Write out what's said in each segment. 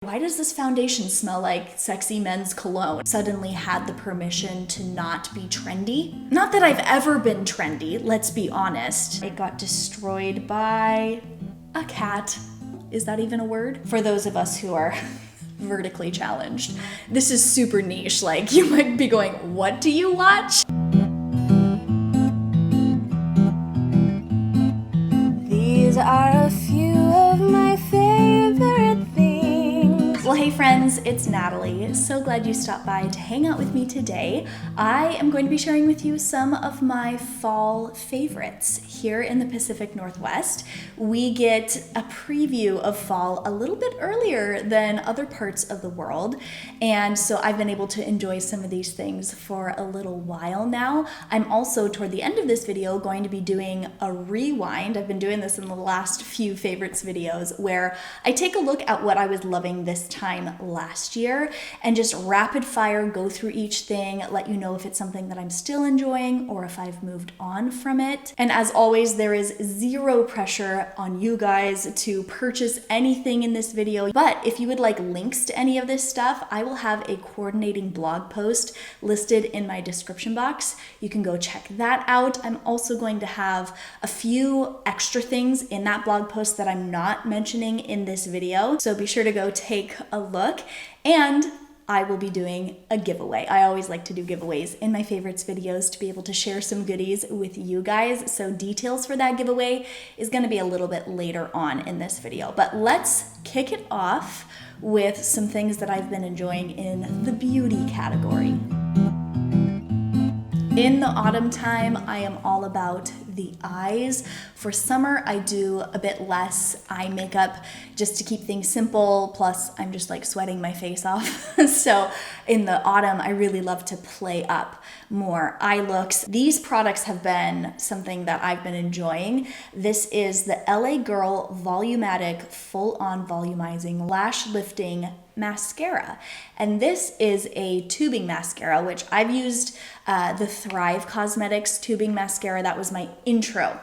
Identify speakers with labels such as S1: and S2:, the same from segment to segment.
S1: Why does this foundation smell like sexy men's cologne? Suddenly had the permission to not be trendy. Not that I've ever been trendy, let's be honest. It got destroyed by a cat. Is that even a word? For those of us who are vertically challenged. This is super niche. Like, you might be going, what do you watch? These are a few of my favorite things. Well, hey friends, it's Natalie. So glad you stopped by to hang out with me today. I am going to be sharing with you some of my fall favorites. Here in the Pacific Northwest, we get a preview of fall a little bit earlier than other parts of the world. And so I've been able to enjoy some of these things for a little while now. I'm also, toward the end of this video, going to be doing a rewind. I've been doing this in the last few favorites videos where I take a look at what I was loving this time last year and just rapid fire go through each thing, let you know if it's something that I'm still enjoying or if I've moved on from it. And as always, there is zero pressure on you guys to purchase anything in this video. But if you would like links to any of this stuff, I will have a coordinating blog post listed in my description box. You can go check that out. I'm also going to have a few extra things in that blog post that I'm not mentioning in this video. So be sure to go take a look. And I will be doing a giveaway. I always like to do giveaways in my favorites videos to be able to share some goodies with you guys. So details for that giveaway is going to be a little bit later on in this video. But let's kick it off with some things that I've been enjoying in the beauty category. In the autumn time, I am all about the eyes. For summer, I do a bit less eye makeup just to keep things simple. Plus, I'm just like sweating my face off. So in the autumn, I really love to play up more eye looks. These products have been something that I've been enjoying. This is the LA Girl Volumatic Full-On Volumizing Lash Lifting Mascara. And this is a tubing mascara, which I've used the Thrive Cosmetics tubing mascara. That was my intro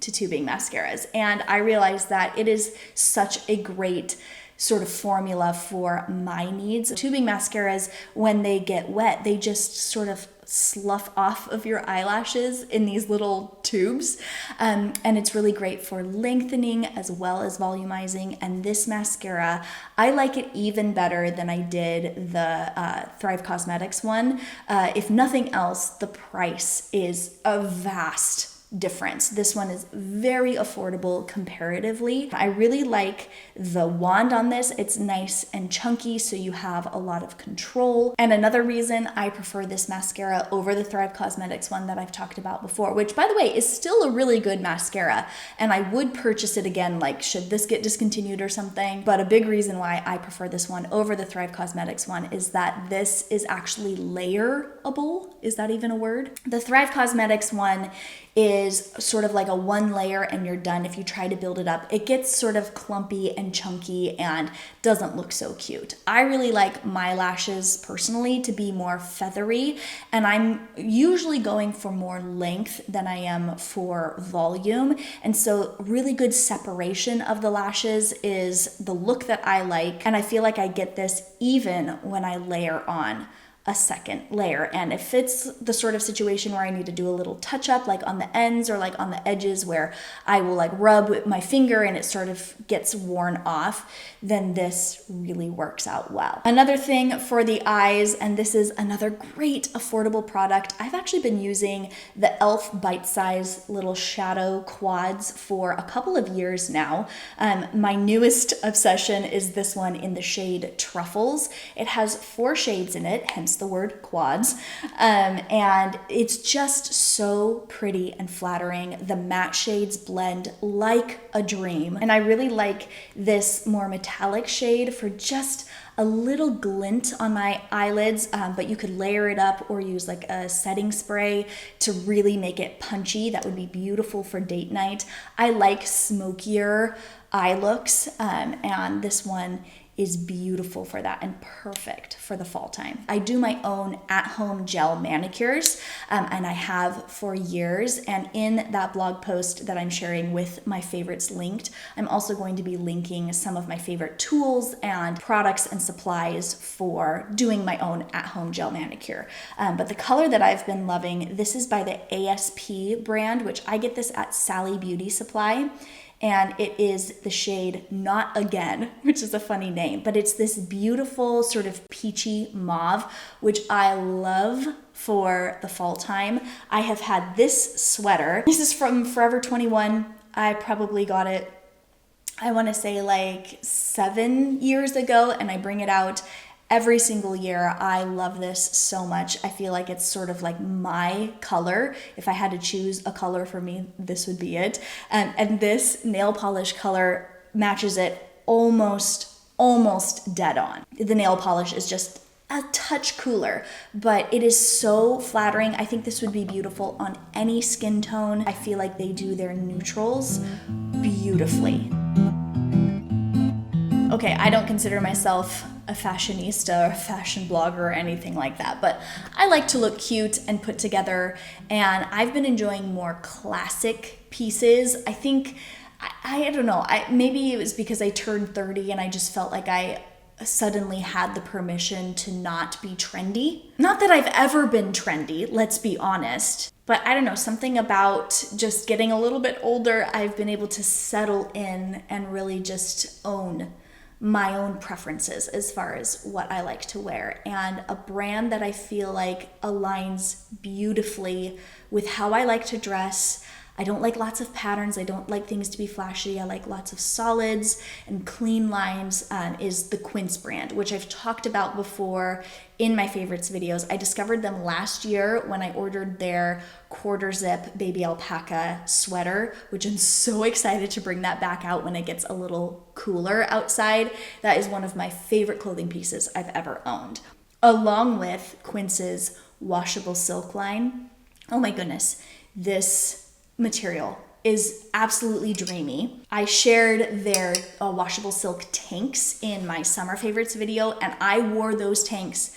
S1: to tubing mascaras. And I realized that it is such a great sort of formula for my needs. Tubing mascaras, when they get wet, they just sort of slough off of your eyelashes in these little tubes. And it's really great for lengthening as well as volumizing. And this mascara, I like it even better than I did the Thrive Cosmetics one. If nothing else, the price is a vast difference. This one is very affordable comparatively. I really like the wand on this. It's nice and chunky, so you have a lot of control. And another reason I prefer this mascara over the Thrive Cosmetics one that I've talked about before, which by the way is still a really good mascara, and I would purchase it again, like should this get discontinued or something. But a big reason why I prefer this one over the Thrive Cosmetics one is that this is actually layerable. Is that even a word? The Thrive Cosmetics one is sort of like a one layer and you're done. If you try to build it up, it gets sort of clumpy and chunky and doesn't look so cute. I really like my lashes personally to be more feathery, and I'm usually going for more length than I am for volume. And so really good separation of the lashes is the look that I like. And I feel like I get this even when I layer on a second layer. And if it's the sort of situation where I need to do a little touch up, like on the ends or like on the edges where I will like rub with my finger and it sort of gets worn off, then this really works out well. Another thing for the eyes, and this is another great affordable product, I've actually been using the e.l.f. bite-size little shadow quads for a couple of years now. My newest obsession is this one in the shade Truffles. It has 4 shades in it, hence the word quads, and it's just so pretty and flattering. The matte shades blend like a dream, and I really like this more metallic shade for just a little glint on my eyelids, but you could layer it up or use like a setting spray to really make it punchy. That would be beautiful for date night. I like smokier eye looks, and this one is beautiful for that and perfect for the fall time. I do my own at-home gel manicures, and I have for years. And in that blog post that I'm sharing with my favorites linked, I'm also going to be linking some of my favorite tools and products and supplies for doing my own at-home gel manicure. But the color that I've been loving, this is by the ASP brand, which I get this at Sally Beauty Supply. And it is the shade Not Again, which is a funny name, but it's this beautiful sort of peachy mauve, which I love for the fall time. I have had this sweater. This is from Forever 21. I probably got it, I want to say like 7 years ago, and I bring it out every single year. I love this so much. I feel like it's sort of like my color. If I had to choose a color for me, this would be it. And this nail polish color matches it almost dead on. The nail polish is just a touch cooler, but it is so flattering. I think this would be beautiful on any skin tone. I feel like they do their neutrals beautifully. Okay, I don't consider myself a fashionista or a fashion blogger or anything like that, but I like to look cute and put together, and I've been enjoying more classic pieces. I think, I don't know, maybe it was because I turned 30 and I just felt like I suddenly had the permission to not be trendy. Not that I've ever been trendy, let's be honest. But I don't know, something about just getting a little bit older, I've been able to settle in and really just own my own preferences as far as what I like to wear. And a brand that I feel like aligns beautifully with how I like to dress. I don't like lots of patterns. I don't like things to be flashy. I like lots of solids and clean lines, is the Quince brand, which I've talked about before in my favorites videos. I discovered them last year when I ordered their quarter zip baby alpaca sweater, which I'm so excited to bring that back out when it gets a little cooler outside. That is one of my favorite clothing pieces I've ever owned, along with Quince's washable silk line. Oh my goodness, this material is absolutely dreamy. I shared their washable silk tanks in my summer favorites video, and I wore those tanks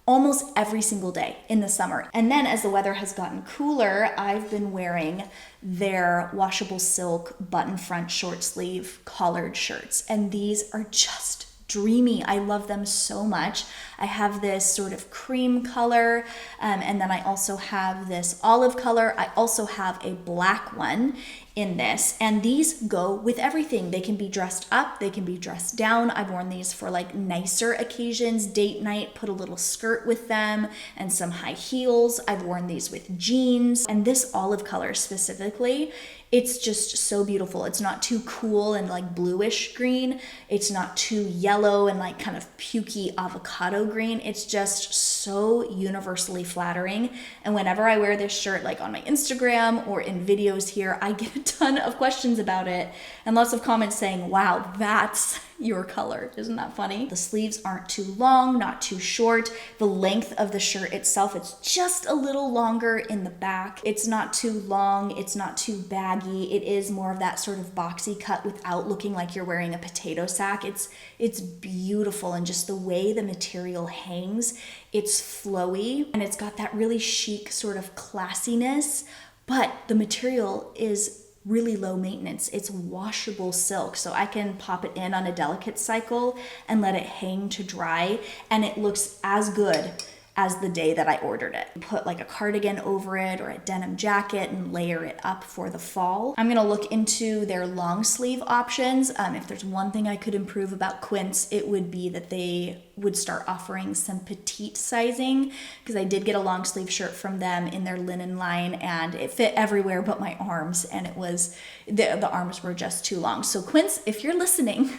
S1: almost every single day in the summer. And then as the weather has gotten cooler, I've been wearing their washable silk button front short sleeve collared shirts, and these are just dreamy. I love them so much. I have this sort of cream color, and then I also have this olive color. I also have a black one in this, and these go with everything. They can be dressed up, they can be dressed down. I've worn these for like nicer occasions, date night, put a little skirt with them and some high heels. I've worn these with jeans, and this olive color specifically, it's just so beautiful. It's not too cool and like bluish green. It's not too yellow and like kind of pukey avocado green. It's just so universally flattering. And whenever I wear this shirt, like on my Instagram or in videos here, I get a ton of questions about it and lots of comments saying, wow, that's your color. Isn't that funny? The sleeves aren't too long, not too short. The length of the shirt itself, it's just a little longer in the back. It's not too long, it's not too baggy. It is more of that sort of boxy cut without looking like you're wearing a potato sack. It's beautiful, and just the way the material hangs, it's flowy and it's got that really chic sort of classiness, but the material is really low maintenance. It's washable silk, so I can pop it in on a delicate cycle and let it hang to dry, and it looks as good as the day that I ordered it. Put like a cardigan over it or a denim jacket and layer it up for the fall. I'm gonna look into their long sleeve options. If there's one thing I could improve about Quince, it would be that they would start offering some petite sizing, because I did get a long sleeve shirt from them in their linen line and it fit everywhere but my arms, and it was, the arms were just too long. So Quince, if you're listening,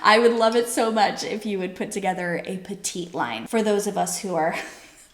S1: I would love it so much if you would put together a petite line for those of us who are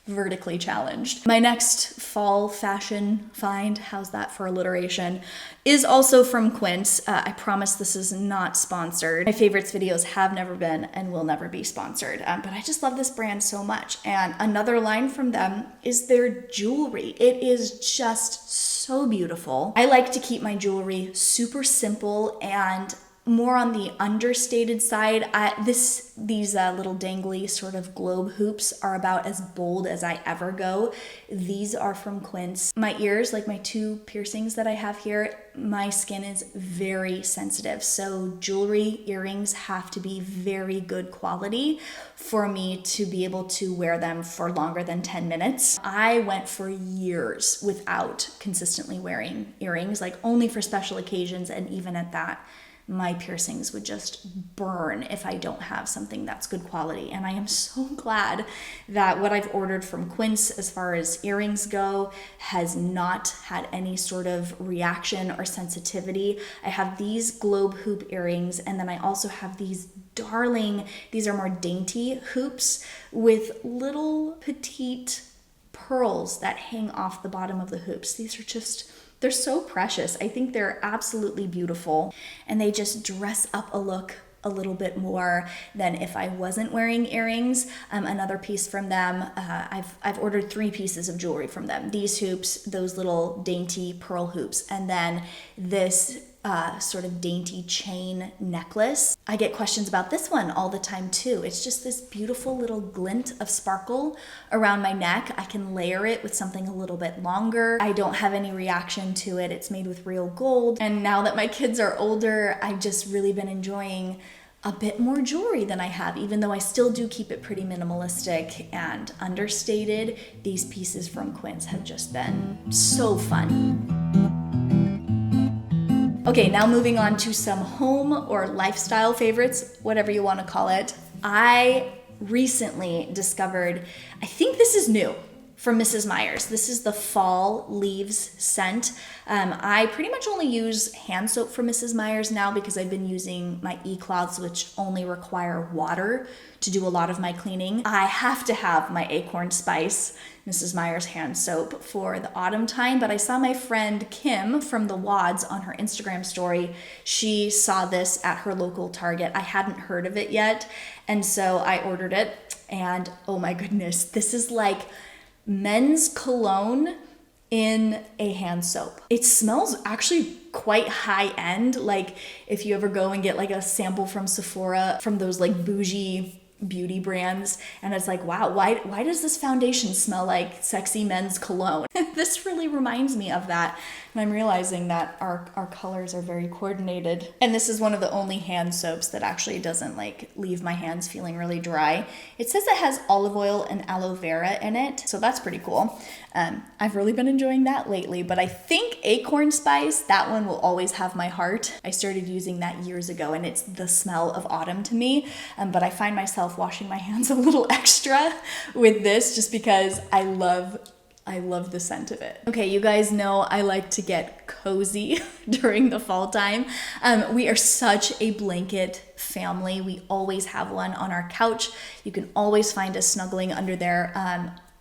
S1: vertically challenged. My next fall fashion find, how's that for alliteration, is also from Quince. I promise this is not sponsored. My favorites videos have never been and will never be sponsored, but I just love this brand so much. And another line from them is their jewelry. It is just so beautiful. I like to keep my jewelry super simple and more on the understated side. These little dangly sort of globe hoops are about as bold as I ever go. These are from Quince. My ears, like my 2 piercings that I have here, my skin is very sensitive. So jewelry, earrings have to be very good quality for me to be able to wear them for longer than 10 minutes. I went for years without consistently wearing earrings, like only for special occasions, and even at that, my piercings would just burn if I don't have something that's good quality. And I am so glad that what I've ordered from Quince as far as earrings go has not had any sort of reaction or sensitivity. I have these globe hoop earrings, and then I also have these these are more dainty hoops with little petite pearls that hang off the bottom of the hoops. These are they're so precious. I think they're absolutely beautiful, and they just dress up a look a little bit more than if I wasn't wearing earrings. Another piece from them, I've ordered 3 pieces of jewelry from them. These hoops, those little dainty pearl hoops, and then this sort of dainty chain necklace. I get questions about this one all the time too. It's just this beautiful little glint of sparkle around my neck. I can layer it with something a little bit longer. I don't have any reaction to it. It's made with real gold. And now that my kids are older, I've just really been enjoying a bit more jewelry than I have, even though I still do keep it pretty minimalistic and understated. These pieces from Quince have just been so fun. Okay, now moving on to some home or lifestyle favorites, whatever you want to call it. I recently discovered, I think this is new, from Mrs. Meyer's. This is the Fall Leaves scent. I pretty much only use hand soap from Mrs. Meyer's now because I've been using my e-cloths, which only require water to do a lot of my cleaning. I have to have my Acorn Spice Mrs. Meyer's hand soap for the autumn time, but I saw my friend Kim from the Wads on her Instagram story. She saw this at her local Target. I hadn't heard of it yet, and so I ordered it, and oh my goodness, this is like men's cologne in a hand soap. It smells actually quite high end. Like if you ever go and get like a sample from Sephora, from those like bougie beauty brands, and it's like, wow, why does this foundation smell like sexy men's cologne? This really reminds me of that, and I'm realizing that our colors are very coordinated. And this is one of the only hand soaps that actually doesn't like leave my hands feeling really dry. It says it has olive oil and aloe vera in it, so that's pretty cool. I've really been enjoying that lately, but I think Acorn Spice, that one will always have my heart. I started using that years ago, and it's the smell of autumn to me, but I find myself washing my hands a little extra with this just because I love the scent of it. Okay, you guys know I like to get cozy during the fall time. We are such a blanket family. We always have one on our couch. You can always find us snuggling under there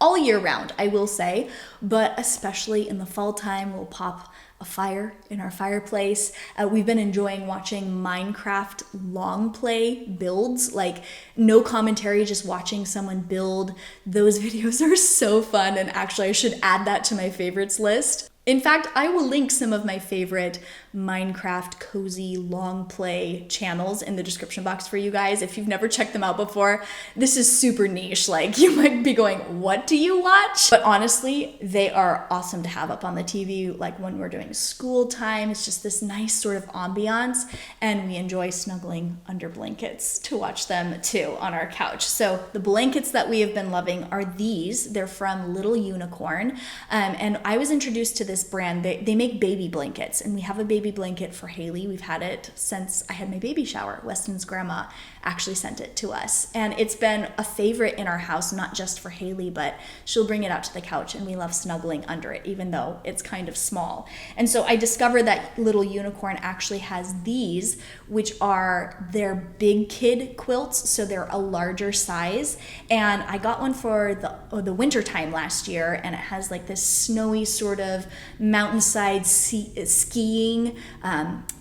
S1: all year round, I will say, but especially in the fall time, we'll pop a fire in our fireplace. We've been enjoying watching Minecraft long play builds, like no commentary, just watching someone build. Those videos are so fun, and actually I should add that to my favorites list. In fact, I will link some of my favorite Minecraft cozy long play channels in the description box for you guys. If you've never checked them out before, this is super niche. Like, you might be going, what do you watch? But honestly, they are awesome to have up on the TV, like when we're doing school time. It's just this nice sort of ambiance, and we enjoy snuggling under blankets to watch them too on our couch. So the blankets that we have been loving are these. They're from Little Unicorn, and I was introduced to this brand. They make baby blankets, and we have a baby blanket for Haley. We've had it since I had my baby shower. Weston's grandma actually sent it to us, and it's been a favorite in our house, not just for Haley, but she'll bring it out to the couch, and we love snuggling under it, even though it's kind of small. And so I discovered that Little Unicorn actually has these, which are their big kid quilts, so they're a larger size, and I got one for the winter time last year, and it has like this snowy sort of mountainside skiing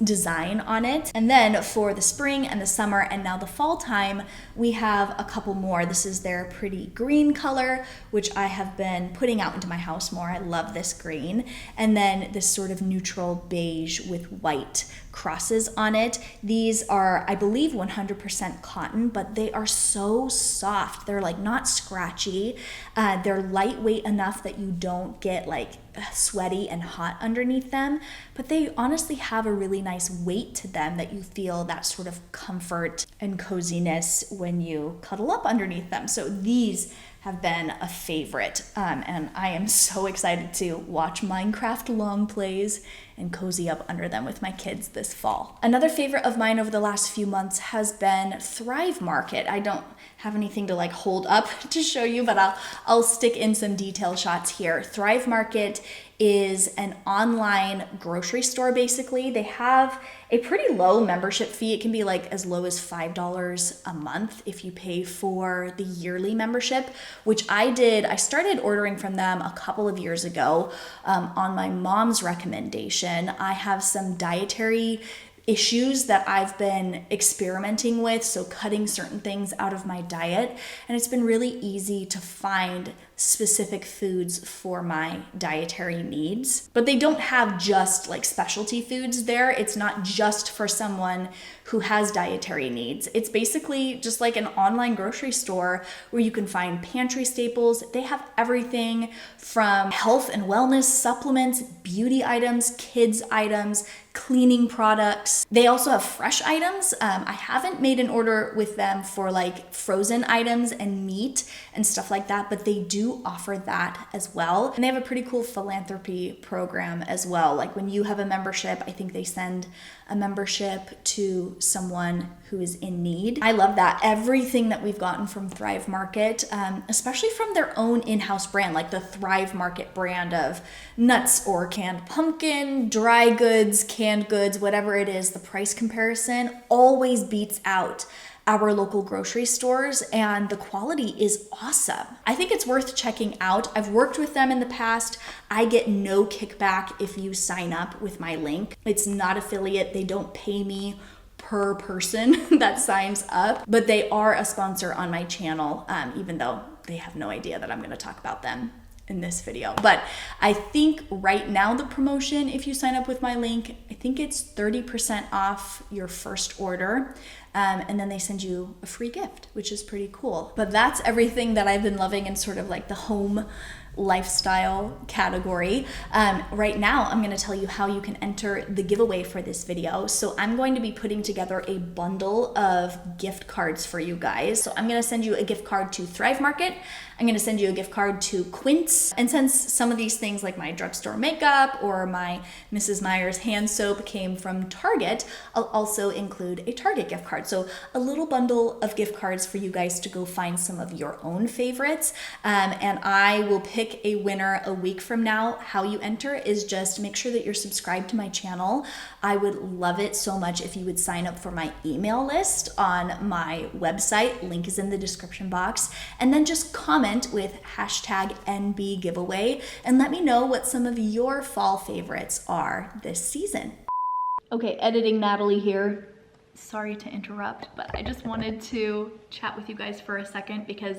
S1: design on it. And then for the spring and the summer and now the fall time, we have a couple more. This is their pretty green color, which I have been putting out into my house more. I love this green. And then this sort of neutral beige with white crosses on it. These are, I believe, 100% cotton, but they are so soft. They're like not scratchy. They're lightweight enough that you don't get like sweaty and hot underneath them, but they honestly have a really nice weight to them that you feel that sort of comfort and coziness when you cuddle up underneath them. So these have been a favorite, and I am so excited to watch Minecraft long plays and cozy up under them with my kids this fall. Another favorite of mine over the last few months has been Thrive Market. I don't have anything to like hold up to show you, but I'll stick in some detail shots here. Thrive Market is an online grocery store basically. They have a pretty low membership fee. It can be like as low as $5 a month if you pay for the yearly membership, which I did. I started ordering from them a couple of years ago on my mom's recommendation. I have some dietary issues that I've been experimenting with, so cutting certain things out of my diet, and it's been really easy to find specific foods for my dietary needs. But they don't have just like specialty foods there. It's not just for someone who has dietary needs. It's basically just like an online grocery store where you can find pantry staples. They have everything from health and wellness supplements, beauty items, kids items, cleaning products. They also have fresh items. I haven't made an order with them for like frozen items and meat and stuff like that, but they do offer that as well. And they have a pretty cool philanthropy program as well. Like when you have a membership, I think they send a membership to someone who is in need. I love that. Everything that we've gotten from Thrive Market, especially from their own in-house brand, like the Thrive Market brand of nuts or canned pumpkin, dry goods, canned goods, whatever it is, the price comparison always beats out our local grocery stores, and the quality is awesome. I think it's worth checking out. I've worked with them in the past. I get no kickback if you sign up with my link. It's not affiliate. They don't pay me per person that signs up, but they are a sponsor on my channel, even though they have no idea that I'm going to talk about them in this video. But I think right now the promotion, if you sign up with my link, I think it's 30% off your first order. And then they send you a free gift, which is pretty cool. But that's everything that I've been loving in sort of like the home lifestyle category. Right now, I'm gonna tell you how you can enter the giveaway for this video. So I'm going to be putting together a bundle of gift cards for you guys. So I'm gonna send you a gift card to Thrive Market. I'm gonna send you a gift card to Quince. And since some of these things like my drugstore makeup or my Mrs. Meyer's hand soap came from Target, I'll also include a Target gift card. So a little bundle of gift cards for you guys to go find some of your own favorites. And I will pick a winner a week from now. How you enter is just make sure that you're subscribed to my channel. I would love it so much if you would sign up for my email list on my website. Link is in the description box. And then just comment with hashtag NB giveaway and let me know what some of your fall favorites are this season. Okay, editing Natalie here. Sorry to interrupt, but I just wanted to chat with you guys for a second because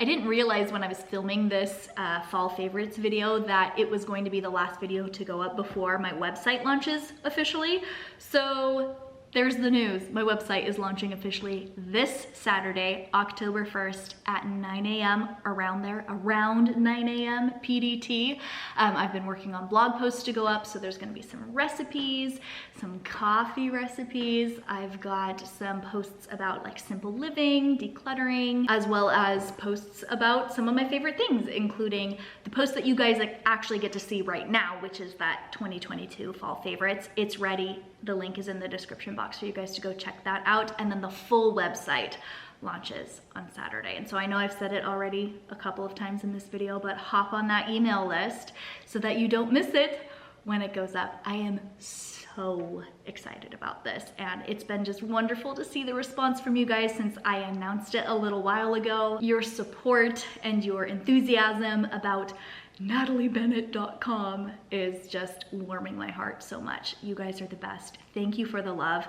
S1: I didn't realize when I was filming this fall favorites video that it was going to be the last video to go up before my website launches officially. So there's the news. My website is launching officially this Saturday, October 1st at 9 a.m. around 9 a.m. PDT. I've been working on blog posts to go up, so there's gonna be some recipes, some coffee recipes. I've got some posts about like simple living, decluttering, as well as posts about some of my favorite things, including the post that you guys like actually get to see right now, which is that 2022 fall favorites. It's ready. The link is in the description box for you guys to go check that out. And then the full website launches on Saturday. And so I know I've said it already a couple of times in this video, but hop on that email list so that you don't miss it when it goes up. I am so excited about this, and it's been just wonderful to see the response from you guys since I announced it a little while ago. Your support and your enthusiasm about nataliebennett.com is just warming my heart so much. You guys are the best. Thank you for the love.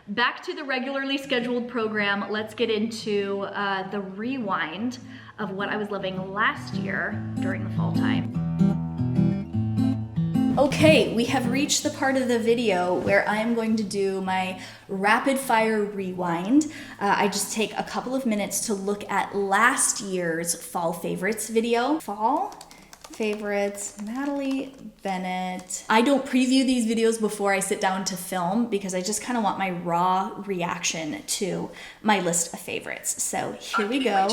S1: Back to the regularly scheduled program. Let's get into the rewind of what I was living last year during the fall time. Okay, we have reached the part of the video where I'm going to do my rapid fire rewind. I just take a couple of minutes to look at last year's fall favorites video. Fall favorites, Natalie Bennett. I don't preview these videos before I sit down to film because I just kind of want my raw reaction to my list of favorites. So here we go.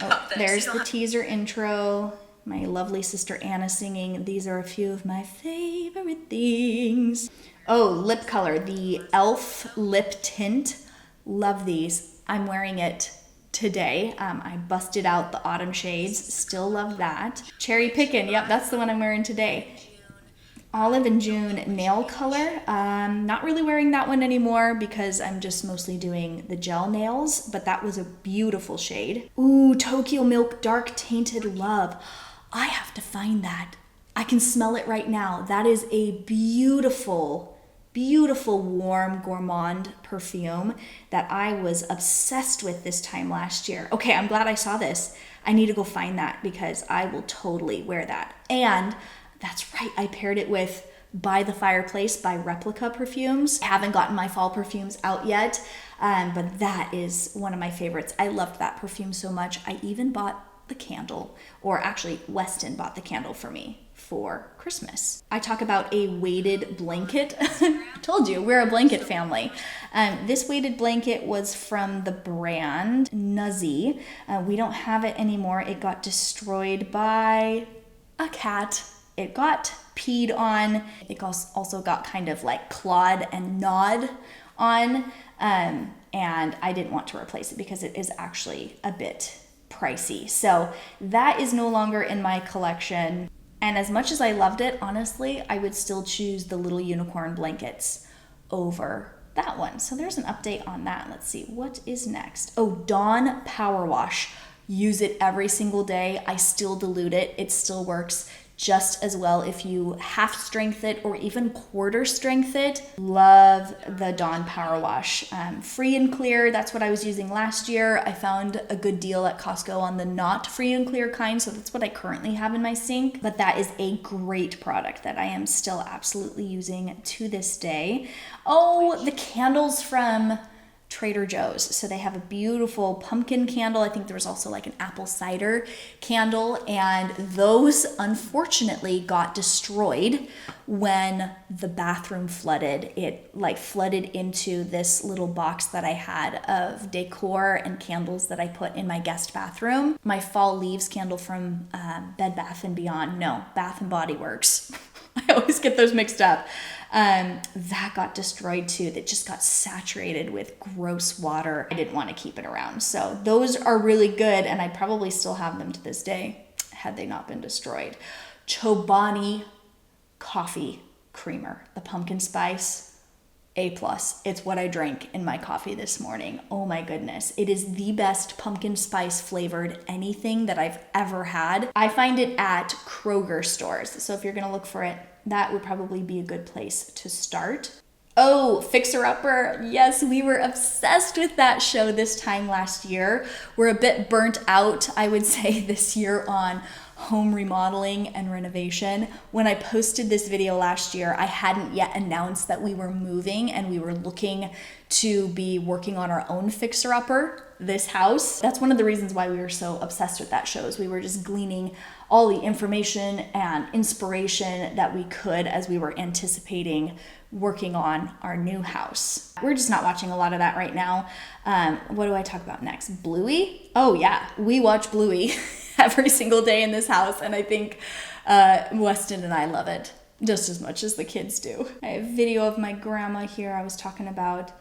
S1: Oh, there's the teaser intro. My lovely sister Anna singing. These are a few of my favorite things. Oh, lip color, the e.l.f. lip tint. Love these. I'm wearing it today. I busted out the autumn shades. Still love that. Cherry Pickin', yep, that's the one I'm wearing today. Olive and June nail color. Not really wearing that one anymore because I'm just mostly doing the gel nails, but that was a beautiful shade. Ooh, Tokyo Milk Dark Tainted Love. I have to find that. I can smell it right now. That is a beautiful, beautiful warm gourmand perfume that I was obsessed with this time last year. Okay, I'm glad I saw this. I need to go find that because I will totally wear that. And that's right, I paired it with By the Fireplace by Replica Perfumes. I haven't gotten my fall perfumes out yet, but that is one of my favorites. I loved that perfume so much. I even bought the candle, or actually Weston bought the candle for me for Christmas. I talk about a weighted blanket. Told you, we're a blanket family. This weighted blanket was from the brand Nuzzy. We don't have it anymore. It got destroyed by a cat. It got peed on. It also got kind of like clawed and gnawed on. And I didn't want to replace it because it is actually a bit pricey. So that is no longer in my collection. And as much as I loved it, honestly, I would still choose the little unicorn blankets over that one. So there's an update on that. Let's see, what is next? Oh, Dawn Power Wash. Use it every single day. I still dilute it. It still works just as well if you half strength it or even quarter strength it. Love the Dawn Power Wash. Free and clear, that's what I was using last year. I found a good deal at Costco on the not free and clear kind, so that's what I currently have in my sink. But that is a great product that I am still absolutely using to this day. Oh, the candles from Trader Joe's. So they have a beautiful pumpkin candle. I think there was also like an apple cider candle, and those unfortunately got destroyed when the bathroom flooded. It like flooded into this little box that I had of decor and candles that I put in my guest bathroom. My fall leaves candle from Bed Bath & Beyond. No, Bath and Body Works. I always get those mixed up. That got destroyed too. That just got saturated with gross water. I didn't want to keep it around. So those are really good, and I probably still have them to this day had they not been destroyed. Chobani coffee creamer, the pumpkin spice, A+. It's what I drank in my coffee this morning. Oh my goodness. It is the best pumpkin spice flavored anything that I've ever had. I find it at Kroger stores. So if you're going to look for it, that would probably be a good place to start. Oh, Fixer Upper. Yes, we were obsessed with that show this time last year. We're a bit burnt out, I would say, this year on home remodeling and renovation. When I posted this video last year, I hadn't yet announced that we were moving and we were looking to be working on our own fixer-upper, this house. That's one of the reasons why we were so obsessed with that show, is we were just gleaning all the information and inspiration that we could as we were anticipating working on our new house. We're just not watching a lot of that right now. What do I talk about next? Bluey? Oh yeah, we watch Bluey every single day in this house, and I think Weston and I love it just as much as the kids do. I have a video of my grandma here. I was talking about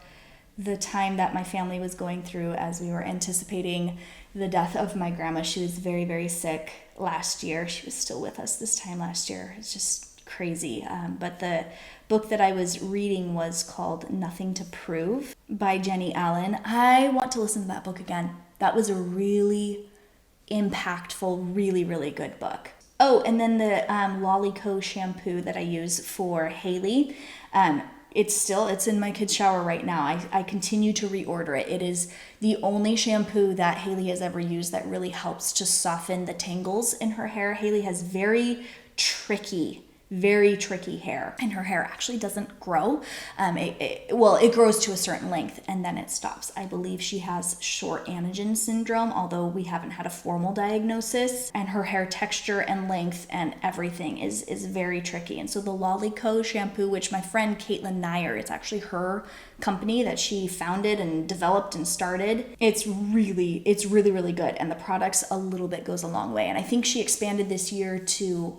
S1: the time that my family was going through as we were anticipating the death of my grandma. She was very, very sick last year. She was still with us this time last year. It's just crazy. But the book that I was reading was called Nothing to Prove by Jenny Allen. I want to listen to that book again. That was a really impactful, really, really good book. Oh, and then the Lolico shampoo that I use for Haley. It's in my kid's shower right now. I continue to reorder it. It is the only shampoo that Haley has ever used that really helps to soften the tangles in her hair. Haley has very tricky very tricky hair, and her hair actually doesn't grow. It grows to a certain length and then it stops. I believe she has short anagen syndrome, although we haven't had a formal diagnosis, and her hair texture and length and everything is very tricky. And so the Lolico shampoo, which my friend Caitlin Nyer, it's actually her company that she founded and developed and started. It's really good, and the products a little bit goes a long way. And I think she expanded this year to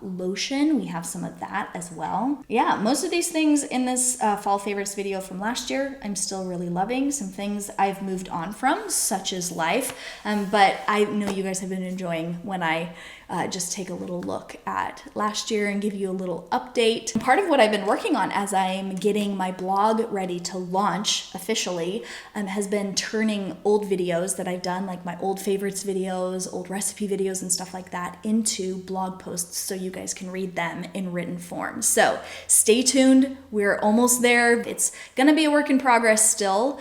S1: lotion. We have some of that as well. Yeah, most of these things in this fall favorites video from last year, I'm still really loving. Some things I've moved on from, such as life, but I know you guys have been enjoying when I just take a little look at last year and give you a little update. Part of what I've been working on as I'm getting my blog ready to launch officially has been turning old videos that I've done, like my old favorites videos, old recipe videos and stuff like that, into blog posts so you guys can read them in written form. So stay tuned, we're almost there. It's gonna be a work in progress still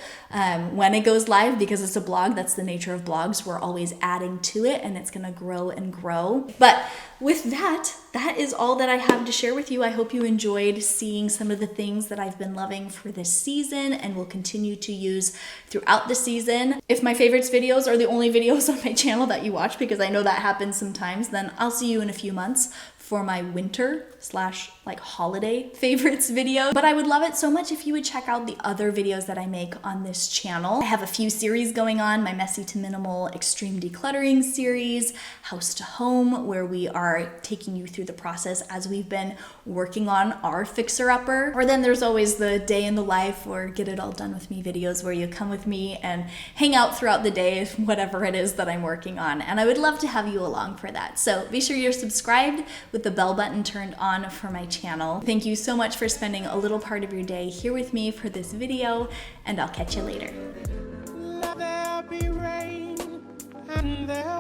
S1: when it goes live, because it's a blog. That's the nature of blogs. We're always adding to it and it's gonna grow and grow. But with that is all that I have to share with you. I hope you enjoyed seeing some of the things that I've been loving for this season and will continue to use throughout the season. If my favorites videos are the only videos on my channel that you watch, because I know that happens sometimes, then I'll see you in a few months for my winter / like holiday favorites video. But I would love it so much if you would check out the other videos that I make on this channel. I have a few series going on: my messy to minimal extreme decluttering series, house to home, where we are taking you through the process as we've been working on our fixer-upper. Or then there's always the day in the life or get it all done with me videos, where you come with me and hang out throughout the day, whatever it is that I'm working on. And I would love to have you along for that. So be sure you're subscribed with the bell button turned on for my channel. Thank you so much for spending a little part of your day here with me for this video, and I'll catch you later.
S2: Let there be rain and there